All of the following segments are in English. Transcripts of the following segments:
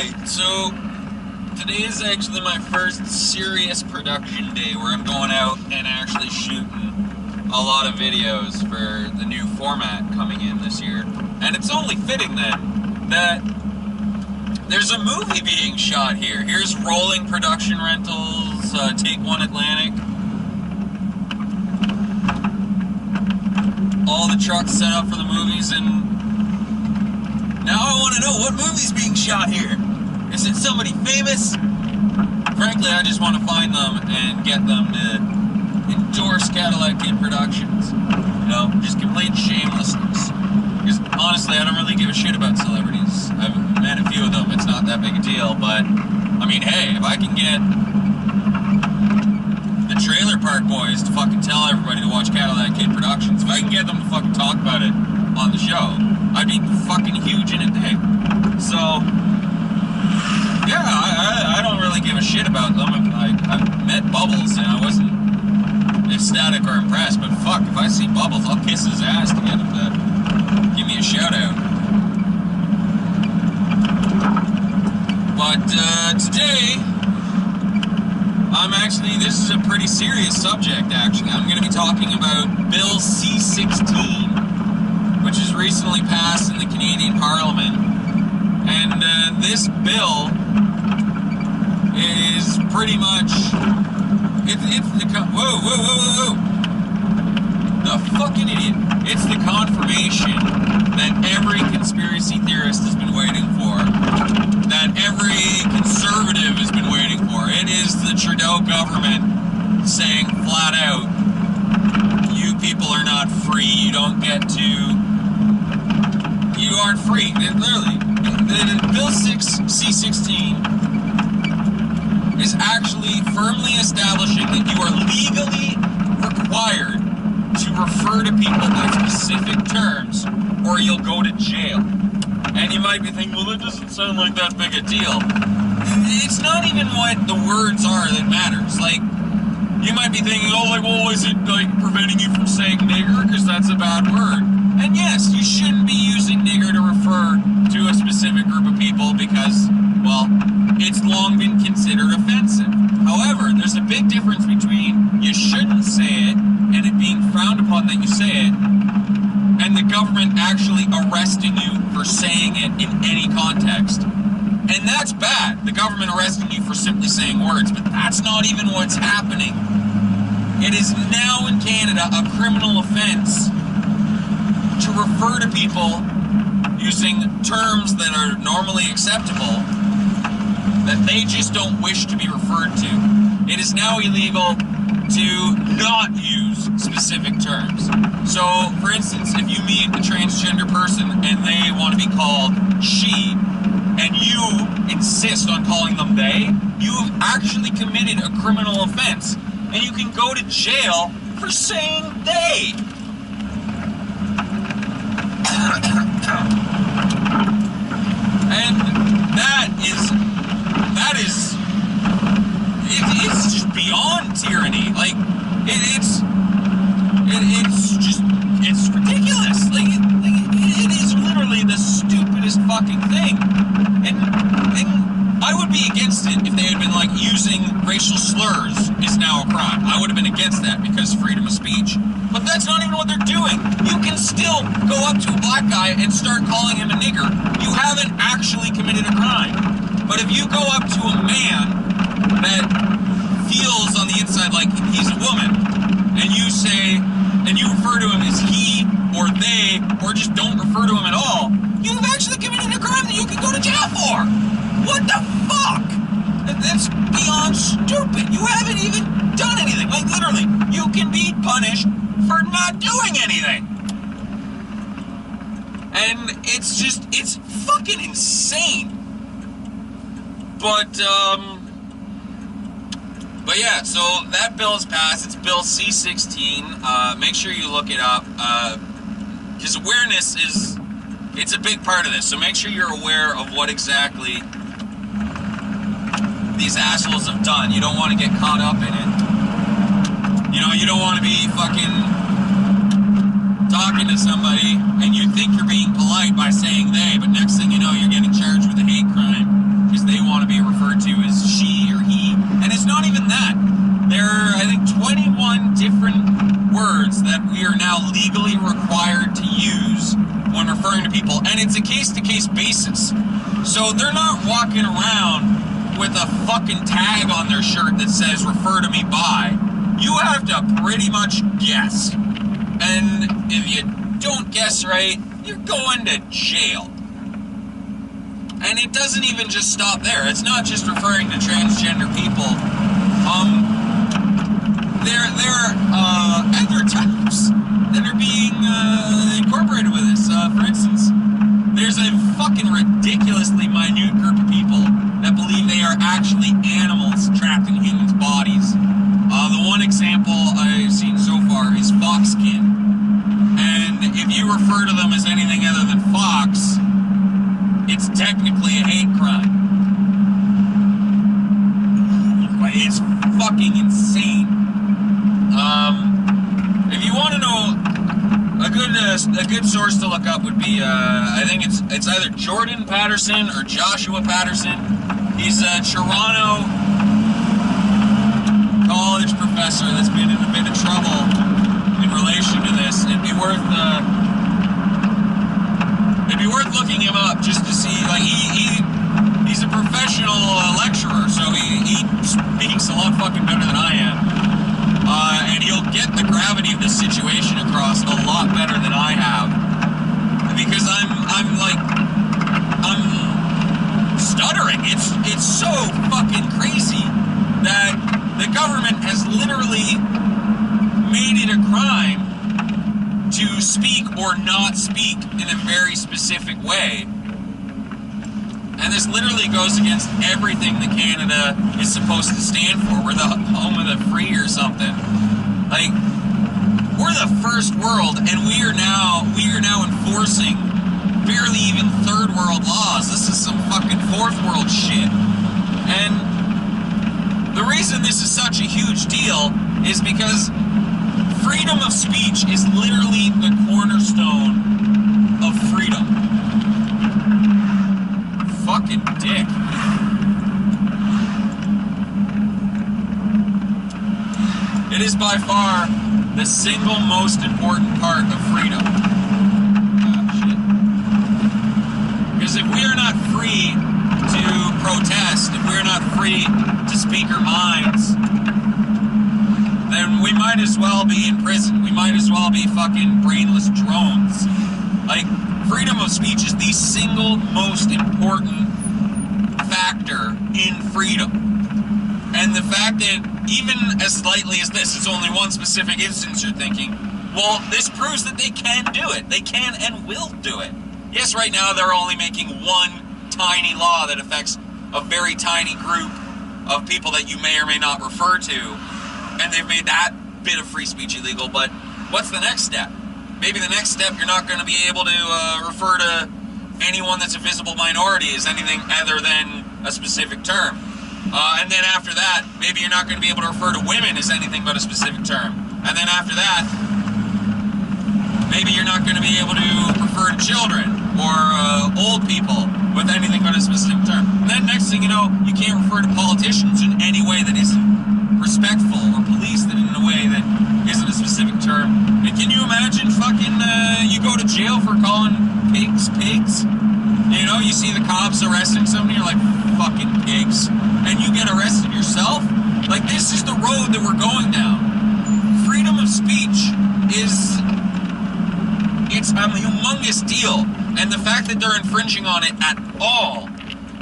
Alright, so today is actually my first serious production day where I'm going out and actually shooting a lot of videos for the new format coming in this year. And it's only fitting then that there's a movie being shot here. Here's Rolling Production Rentals, Take One Atlantic. All the trucks set up for the movies, and now I want to know what movie's being shot here. Is it somebody famous? Frankly, I just want to find them and get them to endorse Cadillac Kid Productions. You know, just complete shamelessness. Because honestly, I don't really give a shit about celebrities. I've met a few of them. It's not that big a deal, but I mean, hey, if I can get the Trailer Park Boys to fucking tell everybody to watch Cadillac Kid Productions, if I can get them to fucking talk about it on the show, I'd be fucking huge in a day. So, yeah, I don't really give a shit about them. I've met Bubbles and I wasn't ecstatic or impressed, but fuck, if I see Bubbles, I'll kiss his ass to get him to give me a shout out. But today, this is a pretty serious subject actually. I'm going to be talking about Bill C-16, which was recently passed in the Canadian Parliament. And this bill is pretty much, whoa. The fucking idiot. It's the confirmation that every conspiracy theorist has been waiting for, that every conservative has been waiting for. It is the Trudeau government saying flat out, you people are not free, you don't get to, you aren't free. Literally, Bill C-16 is actually firmly establishing that you are legally required to refer to people by specific terms or you'll go to jail. And you might be thinking, well, that doesn't sound like that big a deal. It's not even what the words are that matters. Like, you might be thinking, oh, like, well, is it, like, preventing you from saying nigger? Because that's a bad word. And yes, you shouldn't be using nigger to refer to a specific group of people because, well, it's long been considered offensive. However, there's a big difference between you shouldn't say it and it being frowned upon that you say it, and the government actually arresting you for saying it in any context. And that's bad, the government arresting you for simply saying words, but that's not even what's happening. It is now in Canada a criminal offense to refer to people using terms that are normally acceptable that they just don't wish to be referred to. It is now illegal to not use specific terms. So, for instance, if you meet a transgender person and they want to be called she, and you insist on calling them they, you have actually committed a criminal offense, and you can go to jail for saying they. And it's just beyond tyranny. Like, it's ridiculous. Like, it is literally the stupidest fucking thing. And I would be against it if they had been like, using racial slurs is now a crime. I would have been against that because freedom of speech. But that's not even what they're doing. You can still go up to a black guy and start calling him a nigger. You haven't actually committed a crime. But if you go up to a man that feels on the inside like he's a woman, and you say, and you refer to him as he or they, or just don't refer to him at all, you've actually committed a crime that you can go to jail for. What the fuck? That's beyond stupid. You haven't even done anything. Like, literally, you can be punished for not doing anything. And it's fucking insane. But yeah, so that bill is passed. It's Bill C-16. Make sure you look it up. Because awareness it's a big part of this. So make sure you're aware of what exactly these assholes have done. You don't want to get caught up in it. You know, you don't want to be fucking talking to somebody and you think you're being polite by saying they, but next thing you know, you're getting charged with a hate crime. a case-to-case basis. So they're not walking around with a fucking tag on their shirt that says refer to me by. You have to pretty much guess. And if you don't guess right, you're going to jail. And it doesn't even just stop there. It's not just referring to transgender people. There are other types that are being incorporated with this. For instance, there's a fucking ridiculously minute group of people that believe they are actually animals trapped in humans' bodies. The one example I've seen so far is foxkin. And if you refer to them as anything other than fox, it's technically a hate crime. But it's fucking insane. If you want to know, a good source to look up would be, I think it's either Jordan Patterson or Joshua Patterson. He's a Toronto college professor that's been in a bit of trouble in relation to this. It'd be worth looking him up just to see. Like he's a professional lecturer, so he speaks a lot fucking better than I am. And he'll get the gravity of this situation across a lot better than I have. Because I'm stuttering. It's so fucking crazy that the government has literally made it a crime to speak or not speak in a very specific way. And this literally goes against everything that Canada is supposed to stand for. We're the home of the free or something. Like, we're the first world, and we are now enforcing barely even third world laws. This is some fucking fourth world shit. And the reason this is such a huge deal is because freedom of speech is literally the cornerstone of freedom. Fucking dick. It is by far the single most important part of freedom. Shit. Because if we are not free to protest, if we are not free to speak our minds, then we might as well be in prison. We might as well be fucking brainless drones. Like, freedom of speech is the single most important factor in freedom. And the fact that even as slightly as this, it's only one specific instance you're thinking, well, this proves that they can do it. They can and will do it. Yes, right now they're only making one tiny law that affects a very tiny group of people that you may or may not refer to, and they've made that bit of free speech illegal, but what's the next step? Maybe the next step, you're not going to be able to refer to anyone that's a visible minority as anything other than a specific term. And then after that, maybe you're not going to be able to refer to women as anything but a specific term. And then after that, maybe you're not going to be able to refer to children or old people with anything but a specific term. And then next thing you know, you can't refer to politicians in any way that isn't respectful, or police that in a way that isn't a specific term. And can you imagine fucking, you go to jail for calling pigs pigs? You know, you see the cops arresting somebody, you're like, fucking pigs. And you get arrested yourself? Like, this is the road that we're going down. Freedom of speech it's a humongous deal. And the fact that they're infringing on it at all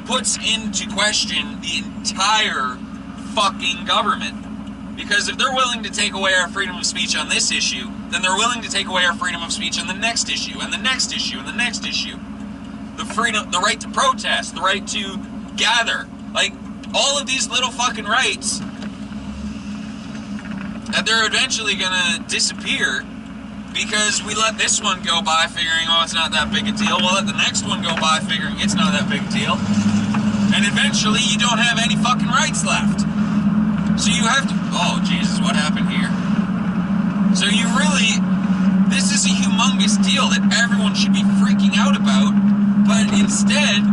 puts into question the entire fucking government. Because if they're willing to take away our freedom of speech on this issue, then they're willing to take away our freedom of speech on the next issue, and the next issue, and the next issue. The right to protest, the right to gather. Like, all of these little fucking rights, that they're eventually gonna disappear because we let this one go by figuring, oh, it's not that big a deal. We'll let the next one go by figuring it's not that big a deal. And eventually you don't have any fucking rights left. So you have to, oh Jesus, what happened here? So this is a humongous deal that everyone should be freaking out about, but instead,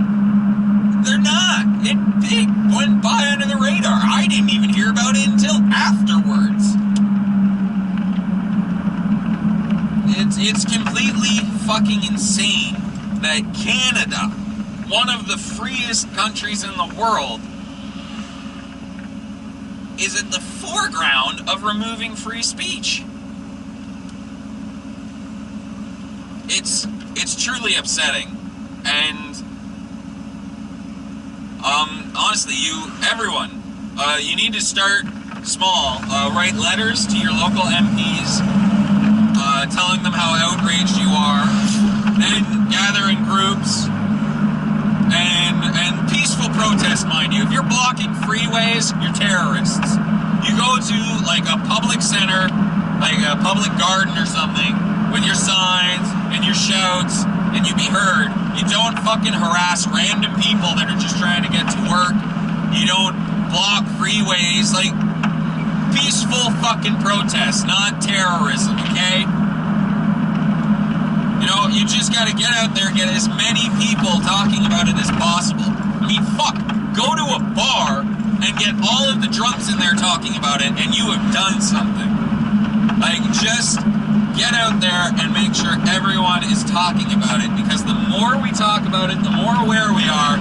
they're not. It went by under the radar. I didn't even hear about it until afterwards. It's completely fucking insane that Canada, one of the freest countries in the world, is at the foreground of removing free speech. It's truly upsetting, and honestly, everyone, you need to start small. Write letters to your local MPs, telling them how outraged you are. Then gather in groups and peaceful protest, mind you. If you're blocking freeways, you're terrorists. You go to like a public center, like a public garden or something, with your signs and your shouts, and you be heard. You don't fucking harass random people that are just trying to get to work. You don't block freeways. Like, peaceful fucking protest, not terrorism, okay? You know, you just gotta get out there and get as many people talking about it as possible. I mean, fuck, go to a bar and get all of the drunks in there talking about it, and you have done something. Like, just get out there and make sure everyone is talking about it, because the more we talk about it, the more aware we are,